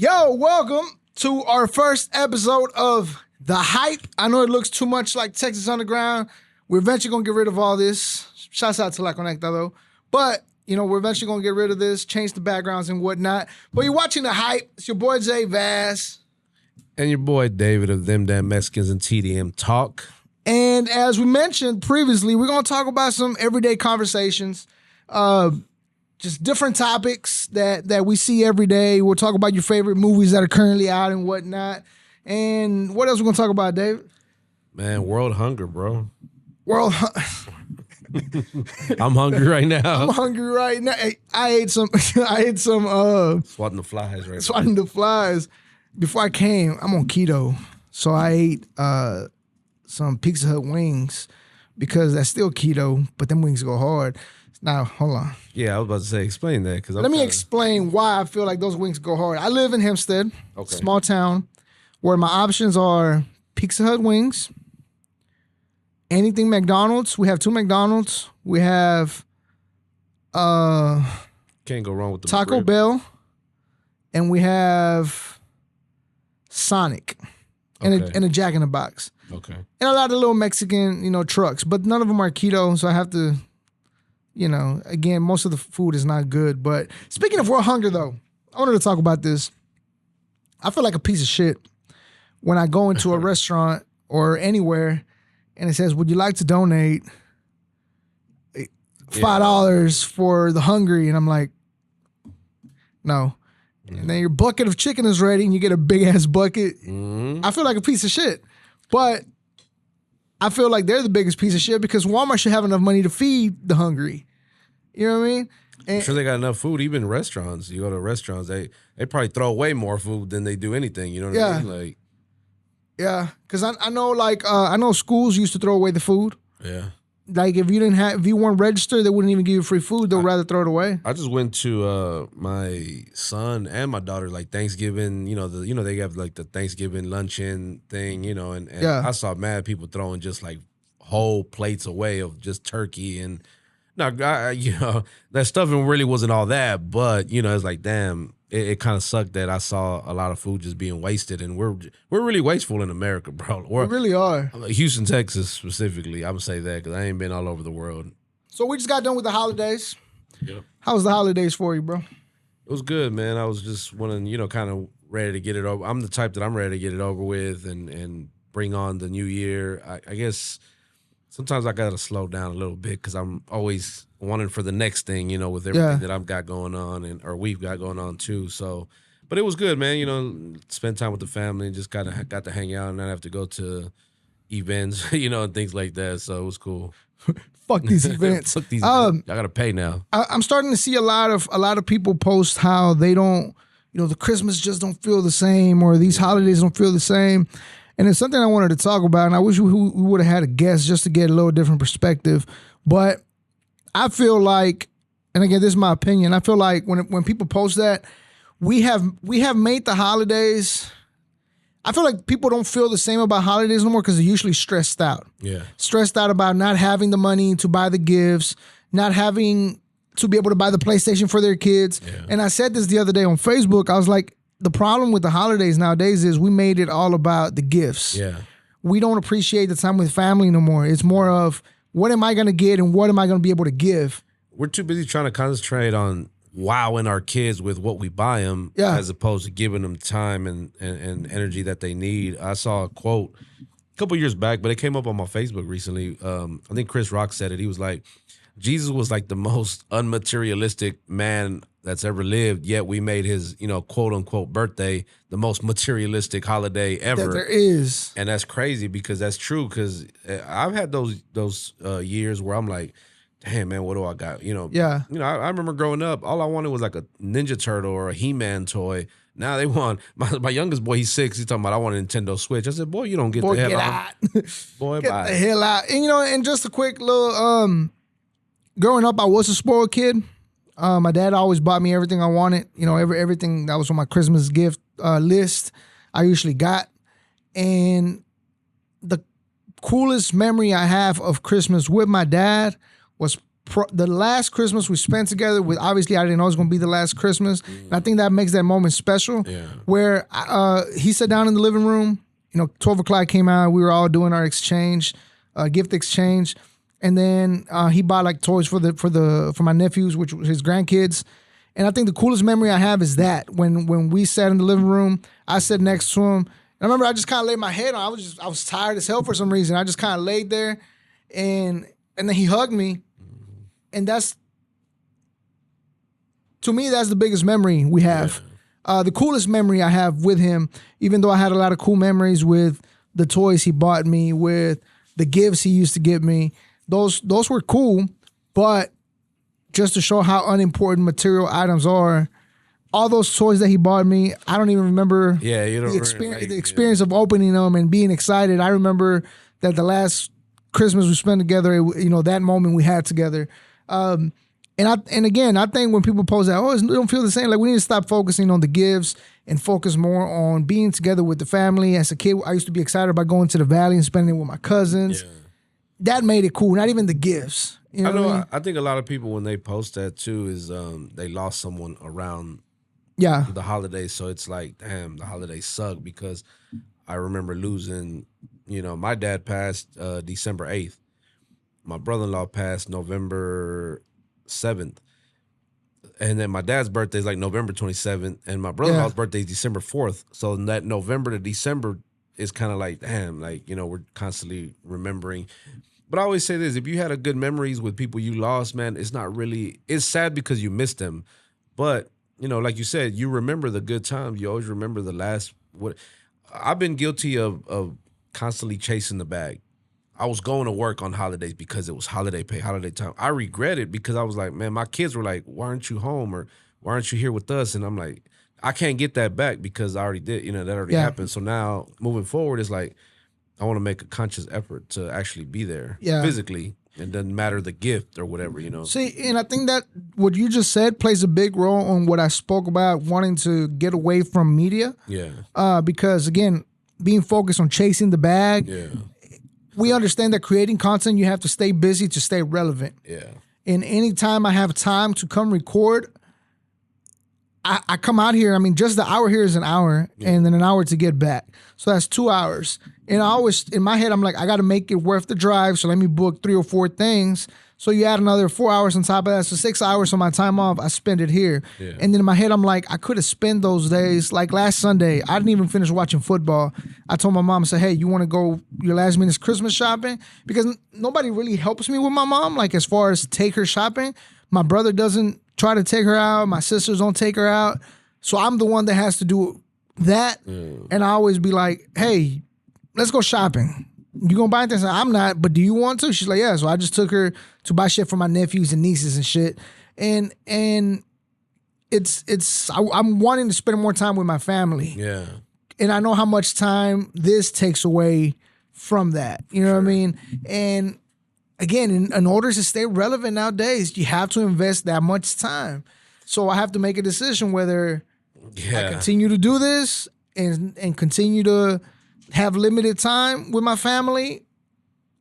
Yo, welcome to our first episode of The Hype. I know it looks too much like Texas Underground. We're eventually going to get rid of all this. Shouts out to La Conecta, though. But, we're eventually going to get rid of this, change the backgrounds and whatnot. But you're watching The Hype. It's your boy, JVaz. And your boy, David of Them Damn Mexicans and TDM Talk. And as we mentioned previously, we're going to talk about some everyday conversations. Just different topics that we see every day. We'll talk about your favorite movies that are currently out and whatnot. And what else we going to talk about, David? Man, world hunger, bro. I'm hungry right now. I'm hungry right now. Hey, I ate some swatting the flies right now. Swatting the flies. Before I came, I'm on keto. So I ate some Pizza Hut wings because that's still keto, but them wings go hard. Now, hold on. Yeah, I was about to say, explain that. Let me explain why I feel like those wings go hard. I live in Hempstead, small town, where my options are Pizza Hut wings, anything McDonald's. We have 2 McDonald's. We have can't go wrong with the Taco Bell, and we have Sonic, and a Jack in the Box. Okay. And a lot of little Mexican, trucks, but none of them are keto, so I have to. Again, most of the food is not good. But speaking of world hunger, though, I wanted to talk about this. I feel like a piece of shit when I go into a restaurant or anywhere and it says, would you like to donate $5 for the hungry? And I'm like, no. And then your bucket of chicken is ready and you get a big ass bucket. I feel like a piece of shit. But I feel like they're the biggest piece of shit because Walmart should have enough money to feed the hungry. You know what I mean? I'm sure they got enough food. Even restaurants, you go to restaurants, they probably throw away more food than they do anything. You know what I mean? Yeah, because I know I know schools used to throw away the food. Yeah. Like if you weren't registered, they wouldn't even give you free food. They'll rather throw it away. I just went to my son and my daughter Thanksgiving. They have the Thanksgiving luncheon thing. And I saw mad people throwing just whole plates away of just turkey and that stuffing really wasn't all that, but it's like damn. It kind of sucked that I saw a lot of food just being wasted, and we're really wasteful in America, bro. We really are. Houston, Texas, specifically. I'm gonna say that because I ain't been all over the world. So we just got done with the holidays. Yeah. How was the holidays for you, bro? It was good, man. I was just wanting, kind of ready to get it over. I'm the type that I'm ready to get it over with and bring on the new year. I guess sometimes I gotta slow down a little bit because I'm always wanting for the next thing, with everything that I've got going on or we've got going on too. So, but it was good, man. Spend time with the family and just got to hang out and not have to go to events, and things like that. So it was cool. Fuck these events. Fuck these events. I gotta pay now. I'm starting to see a lot of people post how they don't, the Christmas just don't feel the same or these holidays don't feel the same. And it's something I wanted to talk about, and I wish we would have had a guest just to get a little different perspective. But I feel like, and again, this is my opinion, I feel like when people post that, we have made the holidays, I feel like people don't feel the same about holidays no more because they're usually stressed out. Yeah. Stressed out about not having the money to buy the gifts, not having to be able to buy the PlayStation for their kids. Yeah. And I said this the other day on Facebook, I was like, the problem with the holidays nowadays is we made it all about the gifts. Yeah. We don't appreciate the time with family no more. It's more of what am I going to get and what am I going to be able to give? We're too busy trying to concentrate on wowing our kids with what we buy them as opposed to giving them time and energy that they need. I saw a quote a couple years back, but it came up on my Facebook recently. I think Chris Rock said it. He was like, Jesus was the most unmaterialistic man that's ever lived, yet we made his, quote unquote birthday the most materialistic holiday ever. That there is. And that's crazy because that's true because I've had those years where I'm like, damn, man, what do I got? I remember growing up, all I wanted was a Ninja Turtle or a He-Man toy. Now they want, my youngest boy, he's 6, he's talking about, I want a Nintendo Switch. I said, boy, you don't get the hell out. Boy, get bye. the hell out. And, and just a quick little, growing up, I was a spoiled kid. My dad always bought me everything I wanted. Everything that was on my Christmas gift list, I usually got. And the coolest memory I have of Christmas with my dad was the last Christmas we spent together with, obviously I didn't know it was going to be the last Christmas. And I think that makes that moment special. Yeah. Where he sat down in the living room, 12 o'clock came out. We were all doing our exchange, gift exchange. And then he bought like toys for my nephews, which was his grandkids. And I think the coolest memory I have is that when we sat in the living room, I sat next to him. And I remember I just kind of laid my head on. I was tired as hell for some reason. I just kind of laid there, and then he hugged me, and to me that's the biggest memory we have. The coolest memory I have with him, even though I had a lot of cool memories with the toys he bought me, with the gifts he used to give me. Those were cool, but just to show how unimportant material items are, all those toys that he bought me, I don't even remember the experience of opening them and being excited. I remember that the last Christmas we spent together, that moment we had together. And again, I think when people post that, it don't feel the same. Like, we need to stop focusing on the gifts and focus more on being together with the family. As a kid, I used to be excited about going to the valley and spending it with my cousins. Yeah. That made it cool, not even the gifts. You know what I mean? I think a lot of people, when they post that too, is they lost someone around the holidays. So it's like, damn, the holidays suck, because I remember losing, my dad passed December 8th. My brother-in-law passed November 7th. And then my dad's birthday is like November 27th. And my brother-in-law's birthday is December 4th. So that November to December is kind of like, damn, like, we're constantly remembering. But I always say this, if you had a good memories with people you lost, man, it's sad because you missed them. But, like you said, you remember the good times. You always remember I've been guilty of constantly chasing the bag. I was going to work on holidays because it was holiday pay, holiday time. I regret it because I was like, man, my kids were like, why aren't you home? Or why aren't you here with us? And I'm like, I can't get that back because I already did, that already happened. So now moving forward, it's like, I want to make a conscious effort to actually be there physically. It doesn't matter the gift or whatever, See, and I think that what you just said plays a big role on what I spoke about, wanting to get away from media. Yeah. Because, again, being focused on chasing the bag. Yeah. We understand that creating content, you have to stay busy to stay relevant. Yeah. And anytime I have time to come record, I come out here. I mean, just the hour here is an hour, and then an hour to get back. So that's 2 hours. And I always, in my head, I'm like, I got to make it worth the drive. So let me book 3 or 4 things. So you add another 4 hours on top of that. So 6 hours on my time off, I spend it here. Yeah. And then in my head, I'm like, I could have spent those days. Like last Sunday, I didn't even finish watching football. I told my mom, I said, hey, you want to go your last minute Christmas shopping? Because nobody really helps me with my mom, like as far as take her shopping. My brother doesn't try to take her out. My sisters don't take her out. So I'm the one that has to do that. And I always be like, hey, let's go shopping. You gonna buy things? I'm not, but do you want to? She's like, yeah. So I just took her to buy shit for my nephews and nieces and shit. And I'm wanting to spend more time with my family. Yeah. And I know how much time this takes away from that. You know what I mean? And again, in order to stay relevant nowadays, you have to invest that much time. So I have to make a decision whether I continue to do this and continue to have limited time with my family,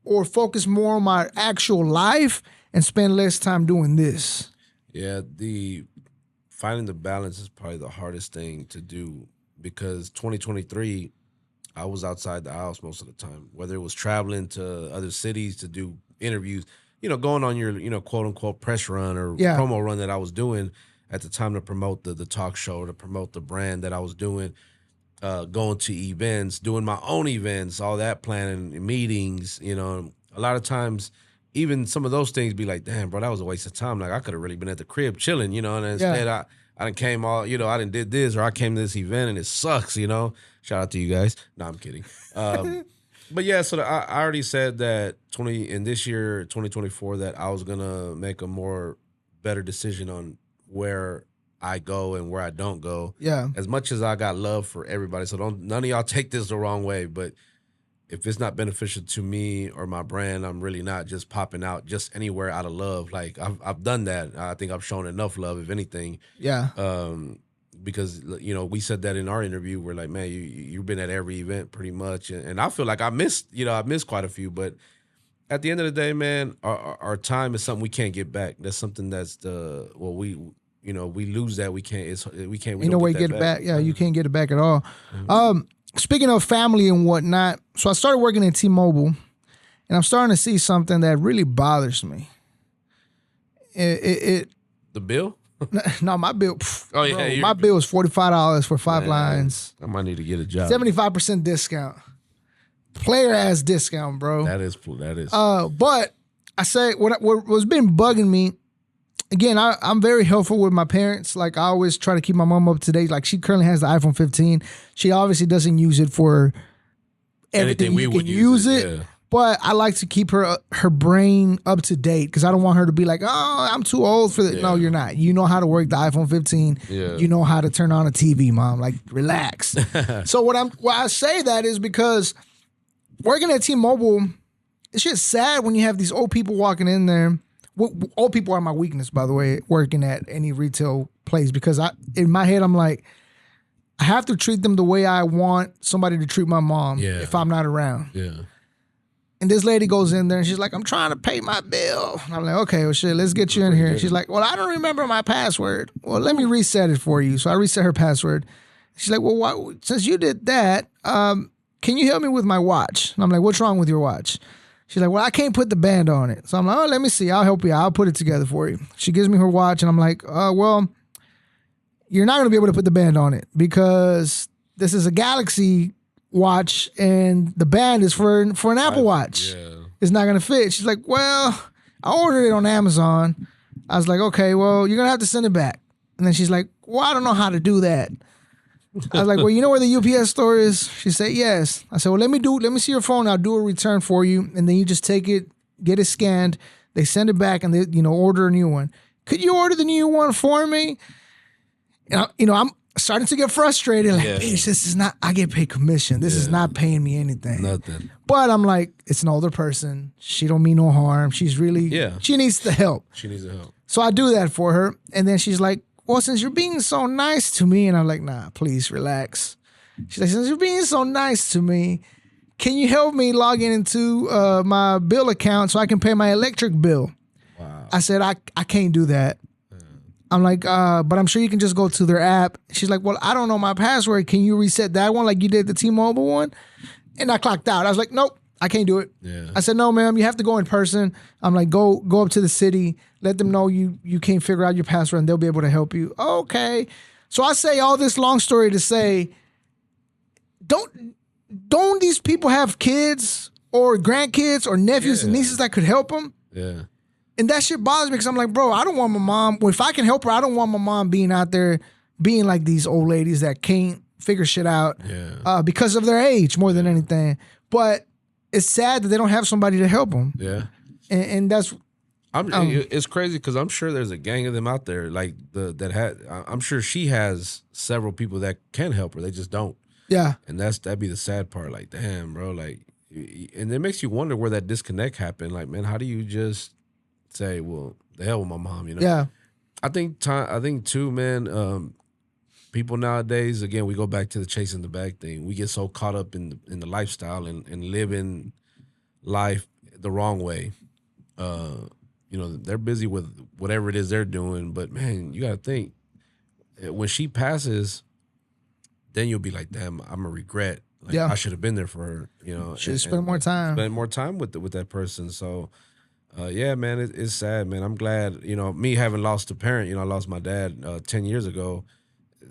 or focus more on my actual life and spend less time doing this. Yeah, finding the balance is probably the hardest thing to do, because 2023, I was outside the house most of the time, whether it was traveling to other cities to do interviews, going on your, quote unquote press run or promo run that I was doing at the time to promote the talk show, to promote the brand that I was doing. Going to events, doing my own events, all that planning, meetings, a lot of times, even some of those things be like, damn, bro, that was a waste of time. Like, I could have really been at the crib chilling, and instead I done came all, I done did this, or I came to this event and it sucks, Shout out to you guys. No, I'm kidding. But yeah, so I already said that in this year, 2024, that I was going to make a more better decision on where I go and where I don't go. Yeah. As much as I got love for everybody, so none of y'all take this the wrong way, but if it's not beneficial to me or my brand, I'm really not just popping out just anywhere out of love. Like I've done that. I think I've shown enough love, if anything. Yeah. Because we said that in our interview. We're like, man, you've been at every event pretty much, and I feel like I missed quite a few, but at the end of the day, man, our time is something we can't get back. That's something that's we lose that. We can't. We can't. We Ain't no don't way get to get that it back. back. Yeah, you can't get it back at all. Mhm. Speaking of family and whatnot, so I started working at T-Mobile, and I'm starting to see something that really bothers me. The bill. No, my bill. Oh yeah, Bro, my bill is $45 for 5 lines. I might need to get a job. 75% discount. Player ass discount, bro. That is. But I say what's been bugging me. Again, I'm very helpful with my parents. Like I always try to keep my mom up to date. Like she currently has the iPhone 15. She obviously doesn't use it for everything we you would can use it. Yeah. But I like to keep her brain up to date because I don't want her to be like, oh, I'm too old for that. Yeah. No, you're not. You know how to work the iPhone 15. Yeah. You know how to turn on a TV, mom. Like, relax. So why I say that is because working at T-Mobile, it's just sad when you have these old people walking in there. Old people are my weakness, by the way, working at any retail place because in my head I'm like, I have to treat them the way I want somebody to treat my mom if I'm not around. Yeah. And this lady goes in there and she's like, I'm trying to pay my bill. And I'm like, okay, well, shit, let's get you in here. And she's like, well, I don't remember my password. Well, let me reset it for you. So I reset her password. She's like, well, since you did that, can you help me with my watch? And I'm like, what's wrong with your watch? She's like, well, I can't put the band on it. So I'm like, oh, let me see. I'll help you. I'll put it together for you. She gives me her watch and I'm like, well, you're not going to be able to put the band on it because this is a Galaxy watch and the band is for an Apple Watch. Yeah. It's not going to fit. She's like, well, I ordered it on Amazon. I was like, okay, well, you're going to have to send it back. And then she's like, well, I don't know how to do that. I was like, well, you know where the UPS store is? She said, yes. I said, well, let me see your phone. I'll do a return for you. And then you just take it, get it scanned. They send it back and they, order a new one. Could you order the new one for me? And I'm starting to get frustrated. Like, bitch, this is not, I get paid commission. This is not paying me anything. Nothing. But I'm like, it's an older person. She don't mean no harm. She's really, she needs the help. She needs the help. So I do that for her. And then she's like, well, since you're being so nice to me, and I'm like, nah, please relax. She's like, since you're being so nice to me, can you help me log into my bill account so I can pay my electric bill? Wow. I said, I can't do that. I'm like, but I'm sure you can just go to their app. She's like, well, I don't know my password. Can you reset that one like you did the T-Mobile one? And I clocked out. I was like, nope, I can't do it. Yeah. I said, no, ma'am, you have to go in person. I'm like, go up to the city. Let them know you can't figure out your password and they'll be able to help you. Okay. So I say all this long story to say, don't these people have kids or grandkids or nephews and nieces that could help them? Yeah. And that shit bothers me because I'm like, bro, I don't want my mom. Well, if I can help her, I don't want my mom being out there being like these old ladies that can't figure shit out because of their age more than anything. But it's sad that they don't have somebody to help them. Yeah. And that's... it's crazy because I'm sure there's a gang of them out there I'm sure she has several people that can help her. They just don't. Yeah. And that'd be the sad part. Like, damn, bro. Like, and it makes you wonder where that disconnect happened. Like, man, how do you just say, well, the hell with my mom, Yeah. I think too, man, people nowadays, again, we go back to the chasing the bag thing. We get so caught up in the lifestyle and living life the wrong way. They're busy with whatever it is they're doing, but man, you got to think when she passes, then you'll be like, damn, I'm a regret. Like, I should have been there for her, Should have spent more time. Spend more time with that person. So, yeah, man, it's sad, man. I'm glad, me having lost a parent, I lost my dad 10 years ago.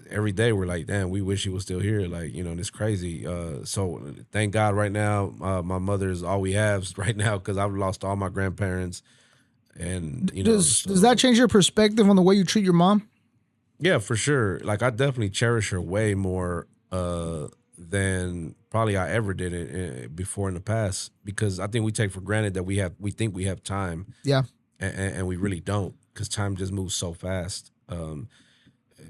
Every day we're like, damn, we wish he was still here. Like, and it's crazy. So thank God right now, my mother is all we have right now because I've lost all my grandparents. And, does that change your perspective on the way you treat your mom? Yeah, for sure. Like, I definitely cherish her way more than probably I ever did it before in the past because I think we take for granted that we think we have time. Yeah. And we really don't because time just moves so fast.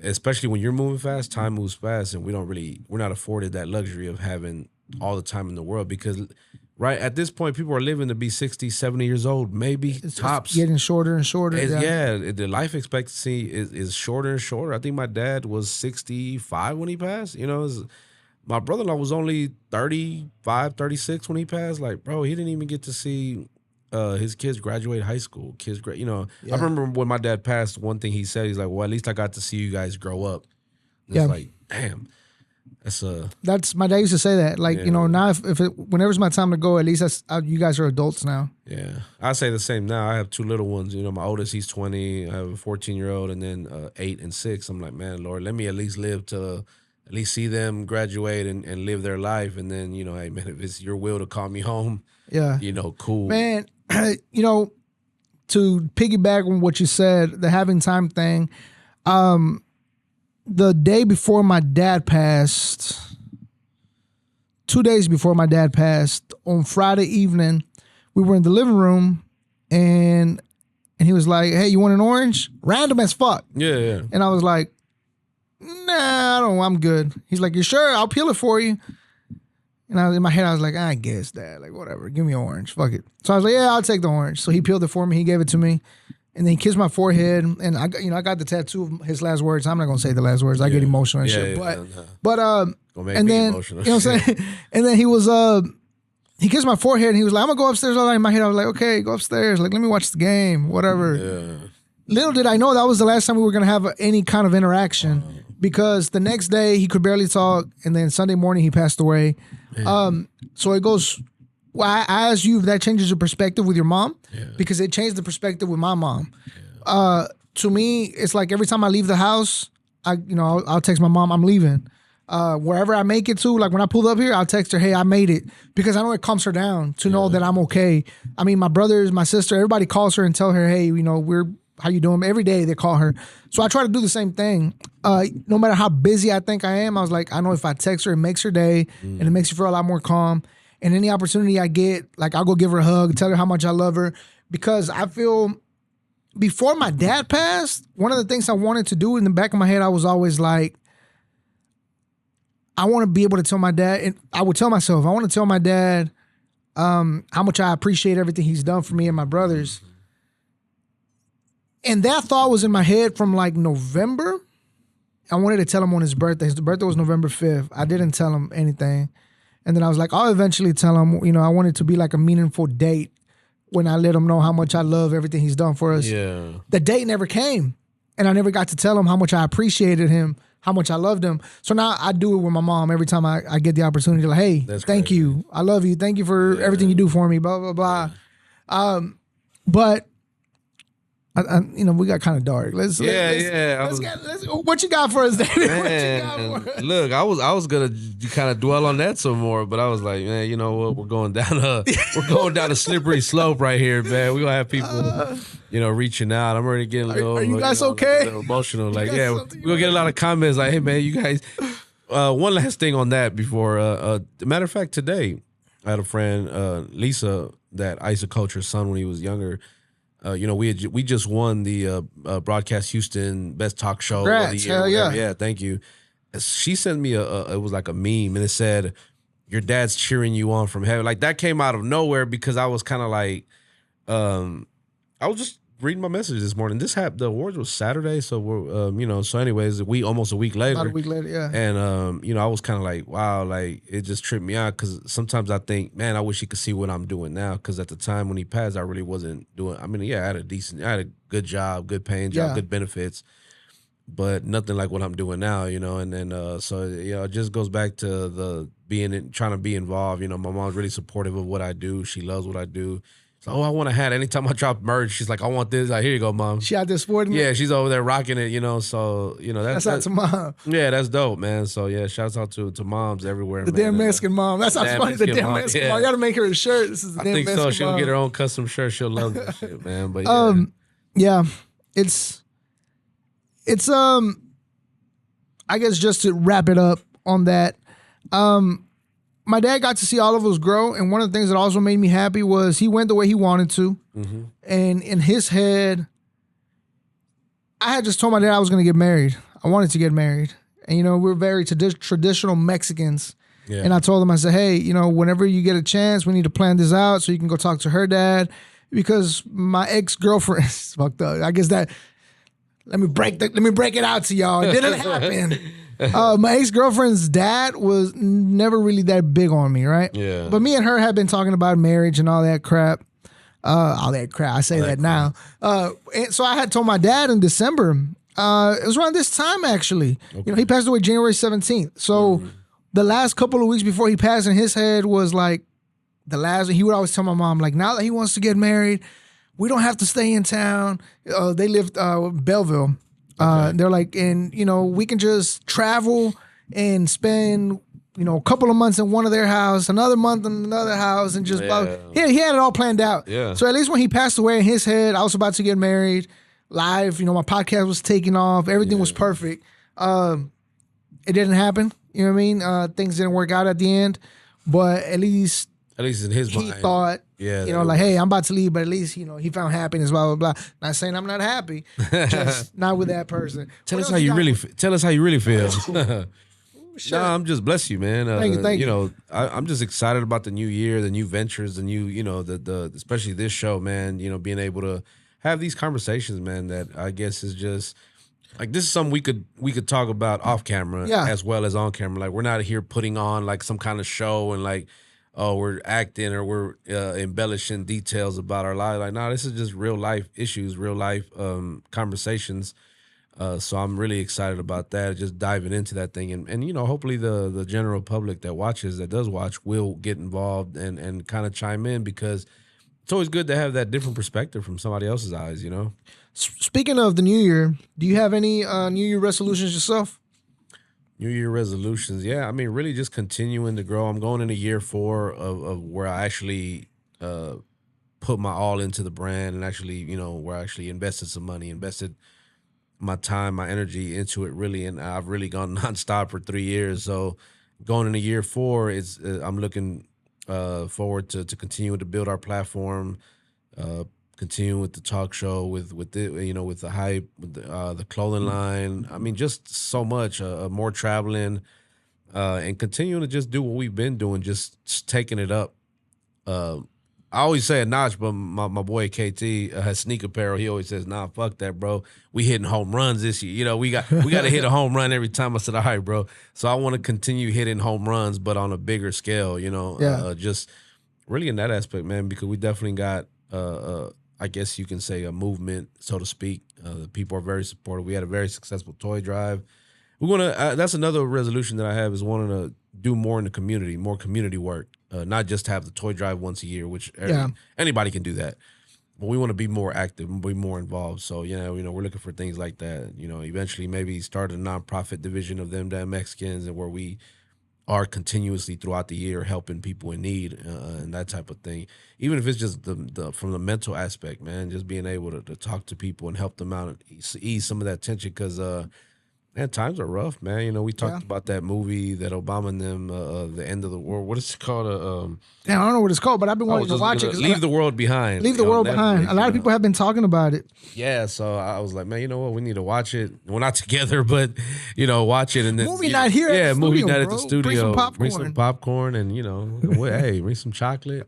Especially when you're moving fast, time moves fast, and we're not afforded that luxury of having all the time in the world because right at this point, people are living to be 60, 70 years old, maybe tops. Getting shorter and shorter. The life expectancy is shorter and shorter. I think my dad was 65 when he passed. My brother-in-law was only 35, 36 when he passed. Like, bro, he didn't even get to see his kids graduate high school. I remember when my dad passed, one thing he said, he's like, well, at least I got to see you guys grow up. And it's like, damn. That's my dad used to say that. Like, now whenever it's my time to go, at least you guys are adults now. Yeah. I say the same now. I have two little ones. My oldest, he's 20. I have a 14-year-old and then 8 and 6. I'm like, man, Lord, let me at least live to at least see them graduate and live their life. And then, hey, man, if it's your will to call me home, cool. Man, to piggyback on what you said, the having time thing, the day before my dad passed, 2 days before my dad passed, on Friday evening, we were in the living room and he was like, hey, you want an orange? Random as fuck. Yeah. And I was like, nah, I don't, I'm good. He's like, you sure? I'll peel it for you. And in my head, I was like, I guess, Dad. Like, whatever. Give me an orange. Fuck it. So I was like, yeah, I'll take the orange. So he peeled it for me. He gave it to me. And then he kissed my forehead. And I got the tattoo of his last words. I'm not going to say the last words. I get emotional and shit. But and then, emotional. You know what I'm saying? And then he kissed my forehead and he was like, I'm going to go upstairs all night. In my head, I was like, okay, go upstairs. Like, let me watch the game, whatever. Yeah. Little did I know that was the last time we were going to have any kind of interaction because the next day he could barely talk. And then Sunday morning he passed away. So it goes, well, I asked you if that changes your perspective with your mom because it changed the perspective with my mom. To me, it's like every time I leave the house, I'll text my mom, I'm leaving. Wherever I make it to, like when I pulled up here, I'll text her, hey, I made it, because I know it calms her down to know that I'm okay. I mean, my brothers, my sister, everybody calls her and tell her, hey, how you doing? Every day they call her. So I try to do the same thing. No matter how busy I think I am, I was like, I know if I text her, it makes her day and it makes her feel a lot more calm. And any opportunity I get, like I'll go give her a hug, tell her how much I love her, because I feel before my dad passed, one of the things I wanted to do in the back of my head, I was always like, I want to be able to tell my dad, and I would tell myself, I want to tell my dad how much I appreciate everything he's done for me and my brothers. And that thought was in my head from like November. I wanted to tell him on his birthday. His birthday was November 5th. I didn't tell him anything. And then I was like, I'll eventually tell him, I want it to be like a meaningful date when I let him know how much I love everything he's done for us. Yeah. The date never came. And I never got to tell him how much I appreciated him, how much I loved him. So now I do it with my mom every time I get the opportunity. Like, hey, thank you. I love you. Thank you for everything you do for me, blah, blah, blah. But we got kind of dark. Let's what you got for us, David? Man, look, I was gonna kind of dwell on that some more, but I was like, man, you know what? We're going down a slippery slope right here, man. We're gonna have people, reaching out. I'm already getting a little. Are you guys okay? A little emotional. Like, we're gonna get a lot of comments. Like, hey, man, you guys. One last thing on that before. Matter of fact, today I had a friend, Lisa, that I used to coach her son when he was younger. We just won the Broadcast Houston Best Talk Show of the year. Hell yeah. Yeah, thank you. She sent me it was like a meme, and it said, your dad's cheering you on from heaven. Like, that came out of nowhere because I was kind of like, I was just reading my message this morning. The awards was Saturday, so we're, so anyways, almost a week later. About a week later, yeah. And, I was kind of like, wow, like, it just tripped me out because sometimes I think, man, I wish he could see what I'm doing now, because at the time when he passed, I really wasn't doing, I had a good job, good paying job, good benefits, but nothing like what I'm doing now, and then, so, it just goes back to trying to be involved. My mom's really supportive of what I do. She loves what I do. So, I want a hat. Anytime I drop merch, she's like, I want this. Like, here you go, Mom. She out there sporting it? Yeah, she's over there rocking it, so, that's out to Mom. Yeah, that's dope, man. So, yeah, shouts out to moms everywhere, the man. damn Mexican mom. That's how funny. The damn Mexican mom. You got to make her a shirt. This is the damn Mexican mom. I think so. She'll get her own custom shirt. She'll love that shit, man. But, it's I guess just to wrap it up on that, my dad got to see all of us grow, and one of the things that also made me happy was he went the way he wanted to. Mm-hmm. And in his head, I had just told my dad I was going to get married. I wanted to get married. And, we're very traditional Mexicans. Yeah. And I told him, I said, hey, whenever you get a chance, we need to plan this out so you can go talk to her dad. Because my ex-girlfriend, it's fucked up. I guess that, let me break it out to y'all. It didn't happen. My ex-girlfriend's dad was never really that big on me, right? Yeah. But me and her had been talking about marriage and all that crap. All that crap. I say that now. And so I had told my dad in December. It was around this time actually. Okay. You know, he passed away January 17th. So the last couple of weeks before he passed, in his head was like the last. He would always tell my mom, like, now that he wants to get married, we don't have to stay in town. They lived Belleville. Okay. They're like, and you know, we can just travel and spend, you know, a couple of months in one of their house, another month in another house, and just he had it all planned out. Yeah. So at least when he passed away, in his head, I was about to get married live. You know, my podcast was taking off. Everything was perfect. It didn't happen. You know what I mean? Things didn't work out at the end, but at least in his mind, he thought, you know, like, hey, I'm about to leave, but at least, you know, he found happiness, blah, blah, blah. Not saying I'm not happy, just not with that person. Tell us how you really feel. No, I'm just, bless you, man. Thank you. You know, I'm just excited about the new year, the new ventures, the new, you know, the especially this show, man. You know, being able to have these conversations, man. That I guess is just like, this is something we could talk about off camera as well as on camera. Like, we're not here putting on like some kind of show and like, oh, we're acting or we're embellishing details about our life. Like, no, this is just real life issues, real life conversations. So I'm really excited about that, just diving into that thing. And you know, hopefully the general public that does watch, will get involved and kind of chime in, because it's always good to have that different perspective from somebody else's eyes, you know? Speaking of the new year, do you have any New Year resolutions yourself? New Year resolutions, yeah. I mean, really just continuing to grow. I'm going into year 4 of where I actually put my all into the brand, and actually, you know, where I actually invested some money, invested my time, my energy into it, really. And I've really gone nonstop for 3 years. So going into year 4, I'm looking forward to continuing to build our platform, continuing with the talk show, with the, you know, with the hype, with the clothing line. I mean, just so much, more traveling, and continuing to just do what we've been doing, just taking it up. I always say a notch, but my boy KT has Sneak Apparel. He always says, "Nah, fuck that, bro. We hitting home runs this year. You know, we got to hit a home run every time." I said, "All right, bro." So I want to continue hitting home runs, but on a bigger scale. You know, just really in that aspect, man, because we definitely got, I guess you can say, a movement, so to speak. The people are very supportive. We had a very successful toy drive. We're gonna. That's another resolution that I have, is wanting to do more in the community, more community work. Not just have the toy drive once a year, which anybody can do that. But we want to be more active and be more involved. So, you know, we're looking for things like that. You know, eventually maybe start a nonprofit division of them damn Mexicans, and where we are continuously throughout the year helping people in need, and that type of thing. Even if it's just the from the mental aspect, man, just being able to talk to people and help them out and ease some of that tension, because man, times are rough, man. You know, we talked about that movie that Obama and them, The End of the World. What is it called? I don't know what it's called, but I've been wanting to watch it. Leave the World Behind. Leave the World Behind. A lot of people have been talking about it. Yeah, so I was like, man, you know what? We need to watch it. We're not together, but, you know, watch it. And then movie night here at the studio, movie night at the bro. studio. Bring some popcorn and, you know, hey, bring some chocolate.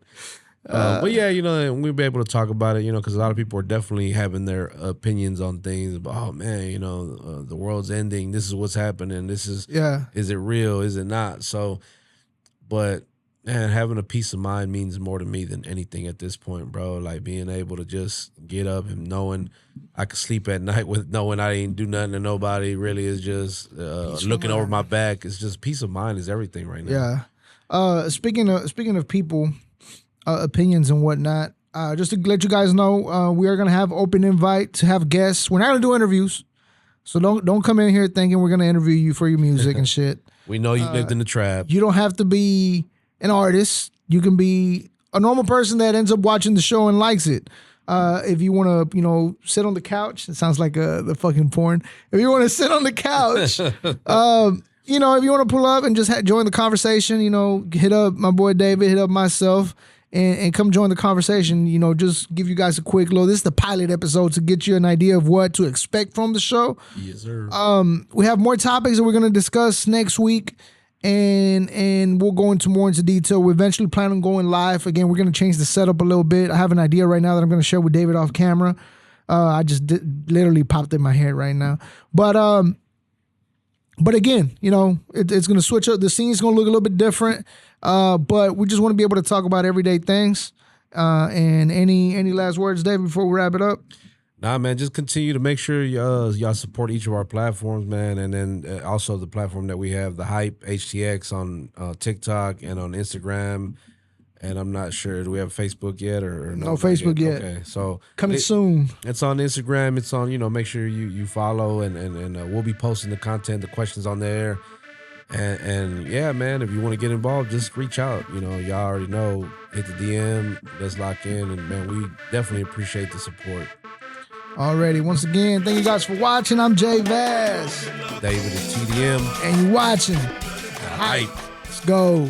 But yeah, you know, we'll be able to talk about it, you know, because a lot of people are definitely having their opinions on things about, oh man, you know, the world's ending. This is what's happening. This is, is it real? Is it not? So, but man, having a peace of mind means more to me than anything at this point, bro. Like, being able to just get up and knowing I could sleep at night with knowing I didn't do nothing to nobody, really is just looking over my back. It's just, peace of mind is everything right now. Yeah. Speaking of people, opinions and whatnot, just to let you guys know, we are gonna have open invite to have guests. We're not gonna do interviews, so don't come in here thinking we're gonna interview you for your music and shit. We know you lived in the trap. You don't have to be an artist. You can be a normal person that ends up watching the show and likes it. If you want to, you know, sit on the couch, it sounds like the fucking porn. If you want to sit on the couch, you know, if you want to pull up and just join the conversation, you know, hit up my boy David, hit up myself. And come join the conversation. You know, just give you guys a quick look. This is the pilot episode to get you an idea of what to expect from the show. Yes, sir. We have more topics that we're going to discuss next week, and we'll go into more into detail. We eventually plan on going live. Again, we're going to change the setup a little bit. I have an idea right now that I'm going to share with David off camera. I just literally popped in my head right now. But again, you know, it's going to switch up. The scene's going to look a little bit different. But we just want to be able to talk about everyday things. And any last words, Dave, before we wrap it up? Nah, man, just continue to make sure y'all support each of our platforms, man. And then also the platform that we have, the Hype HTX on TikTok and on Instagram. And I'm not sure, do we have Facebook yet or no? No Facebook yet. Okay, so coming soon. It's on Instagram. It's on, make sure you follow and we'll be posting the content, the questions on there. And yeah, man, if you want to get involved, just reach out. Y'all already know, hit the DM, let's lock in. And man, we definitely appreciate the support. Alrighty, once again, thank you guys for watching. I'm JVaz. David is TDM. And you watching Hype. Let's go.